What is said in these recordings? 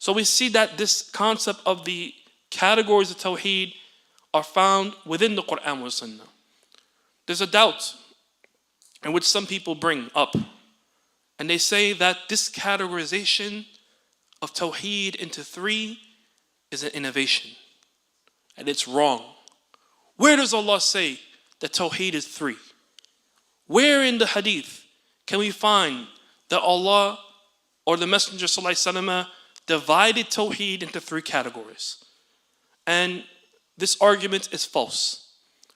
So we see that this concept of the categories of Tawheed are found within the Quran and Sunnah. There's a doubt in which some people bring up, and they say that this categorization of Tawheed into three is an innovation, and it's wrong. Where does Allah say that Tawheed is three? Where in the hadith can we find that Allah or the Messenger ﷺ divided Tawheed into three categories? And this argument is false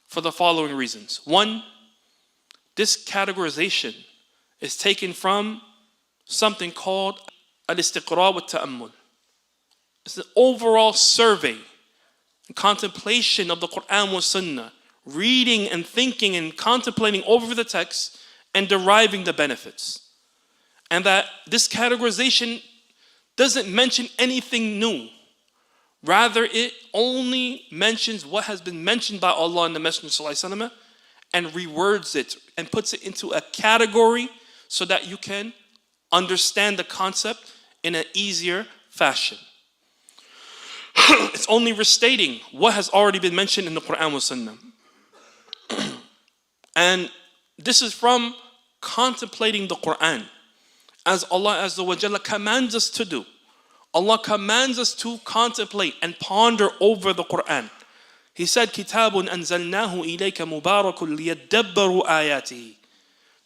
for the following reasons. One, this categorization is taken from something called al-istiqra wa ta'ammul. It's an overall survey and contemplation of the Quran wa Sunnah, reading and thinking and contemplating over the text and deriving the benefits. And that this categorization doesn't mention anything new. Rather, it only mentions what has been mentioned by Allah and the Messenger ﷺ and rewords it and puts it into a category so that you can understand the concept in an easier fashion. It's only restating what has already been mentioned in the Quran and Sunnah. And this is from contemplating the Quran, as Allah Azza wa Jalla commands us to do. Allah commands us to contemplate and ponder over the Quran. He said, Kitab anzalnahu ilayka mubarakun liyadabbaru ayatihi.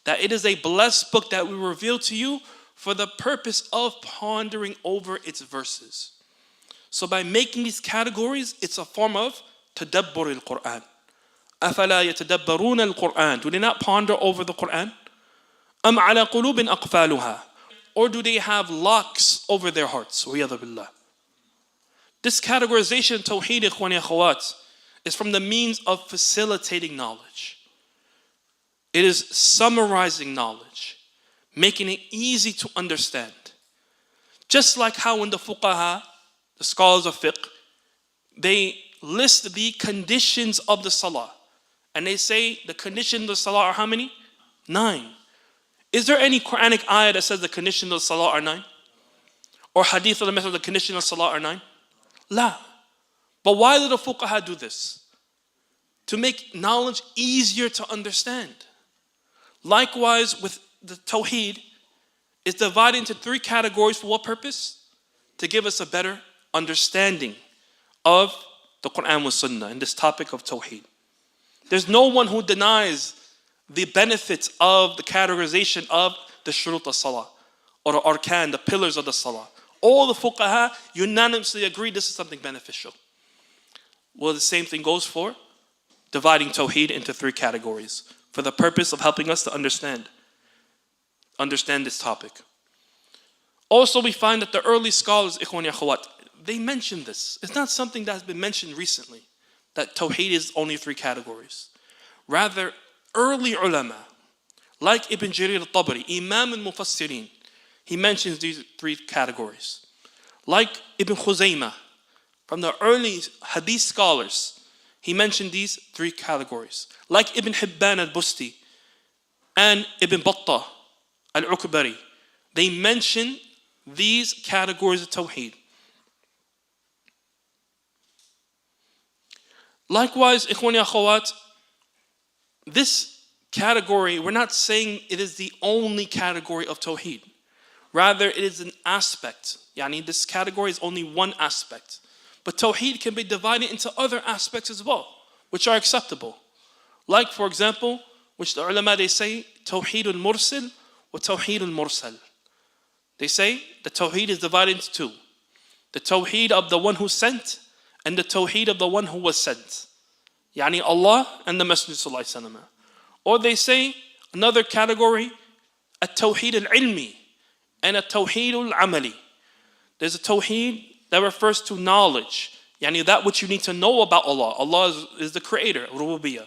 That it is a blessed book that we reveal to you for the purpose of pondering over its verses. So by making these categories, it's a form of tadabbur al-Quran. أَفَلَا يَتَدَبَّرُونَ الْقُرْآنَ. Do they not ponder over the Quran? أَمْ عَلَى قُلُوبٍ أَقْفَالُهَا. Or do they have locks over their hearts? وَيَذَا بِاللَّهِ. This categorization, Tawheed, ikhwani akhawat, is from the means of facilitating knowledge. It is summarizing knowledge, making it easy to understand. Just like how in the fuqaha, the scholars of fiqh, they list the conditions of the salah. And they say the conditions of the salah are how many? 9. Is there any Quranic ayah that says the conditions of the salah are 9? Or hadith of the Messenger, the conditions of salah are 9? La. But why do the fuqaha do this? To make knowledge easier to understand. Likewise with the Tawheed, it's divided into 3 categories for what purpose? To give us a better understanding of the Quran and Sunnah in this topic of Tawheed. There's no one who denies the benefits of the categorization of the shurut al-salah or the arkan, the pillars of the salah. All the fuqaha unanimously agree this is something beneficial. Well, the same thing goes for dividing Tawheed into 3 categories for the purpose of helping us to understand this topic. Also, we find that the early scholars, ikhwan akhawat, they mentioned this. It's not something that has been mentioned recently, that Tawheed is only 3 categories. Rather, early ulama, like Ibn Jarir al-Tabari, Imam al-Mufassirin, he mentions these 3 categories. Like Ibn Khuzaymah, from the early hadith scholars, he mentioned these 3 categories. Like Ibn Hibban al-Busti and Ibn Battah al-Ukbari, they mention these categories of Tawheed. Likewise, ikhwani akhawat, this category, we're not saying it is the only category of Tawheed. Rather, it is an aspect. Yani, this category is only one aspect. But Tawheed can be divided into other aspects as well, which are acceptable. Like, for example, which the ulama, they say, Tawheed al-Mursil wa Tawheed al-Mursal. They say the Tawheed is divided into 2. The Tawheed of the one who sent and the Tawheed of the one who was sent. Yani Allah and the Messenger sallallahu alaihi wasallam. Or they say another category, at-Tawhid al-Ilmi and at-Tawhid al-Amali. There's a Tawheed that refers to knowledge. Yani that which you need to know about Allah. Allah is the creator, Rububiyyah.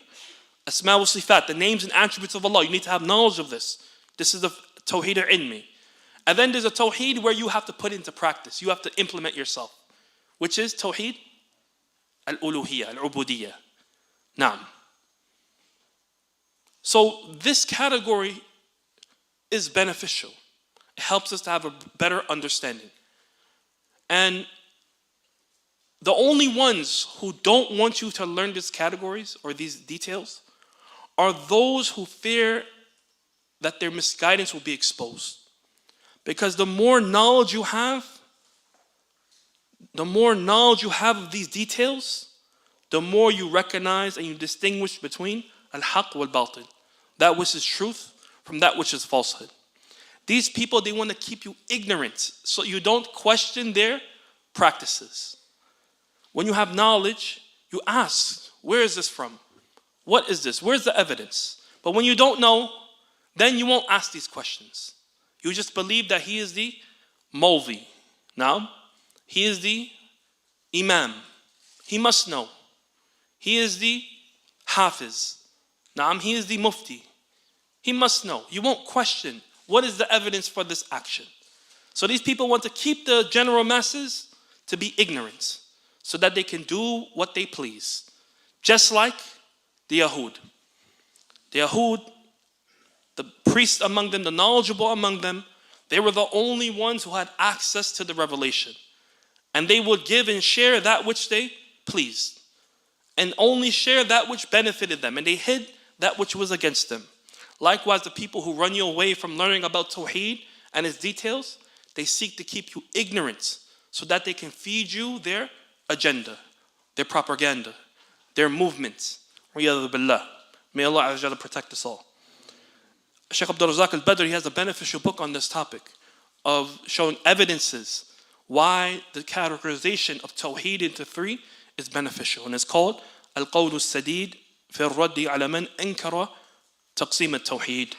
Asma wa Sifat, the names and attributes of Allah. You need to have knowledge of this. This is the Tawheed al-Ilmi. And then there's a Tawheed where you have to put into practice. You have to implement yourself. Which is Tawheed al-Uluhiyyah, al-Ubudiyyah. Naam. So this category is beneficial. It helps us to have a better understanding. And the only ones who don't want you to learn these categories or these details are those who fear that their misguidance will be exposed. Because the more knowledge you have of these details, the more you recognize and you distinguish between al-haq wal-batil, that which is truth from that which is falsehood. These people, they want to keep you ignorant so you don't question their practices. When you have knowledge, you ask, where is this from? What is this? Where's the evidence? But when you don't know, then you won't ask these questions. You just believe that he is the Mawli. Now, he is the Imam. He must know. He is the Hafiz. Now, he is the Mufti. He must know. You won't question what is the evidence for this action. So these people want to keep the general masses to be ignorant so that they can do what they please. Just like the Yahud. The Yahud, the priests among them, the knowledgeable among them, they were the only ones who had access to the revelation. And they would give and share that which they pleased. And only share that which benefited them. And they hid that which was against them. Likewise, the people who run you away from learning about Tawhid and its details, they seek to keep you ignorant so that they can feed you their agenda, their propaganda, their movements. May Allah Azza wa Jalla protect us all. Shaykh Abdul-Razak al-Badri has a beneficial book on this topic of showing evidences why the categorization of Tawheed into three is beneficial. And it's called Al-Qawl al-Sadid fi al-Raddi ala man ankara taqsim al-Tawheed.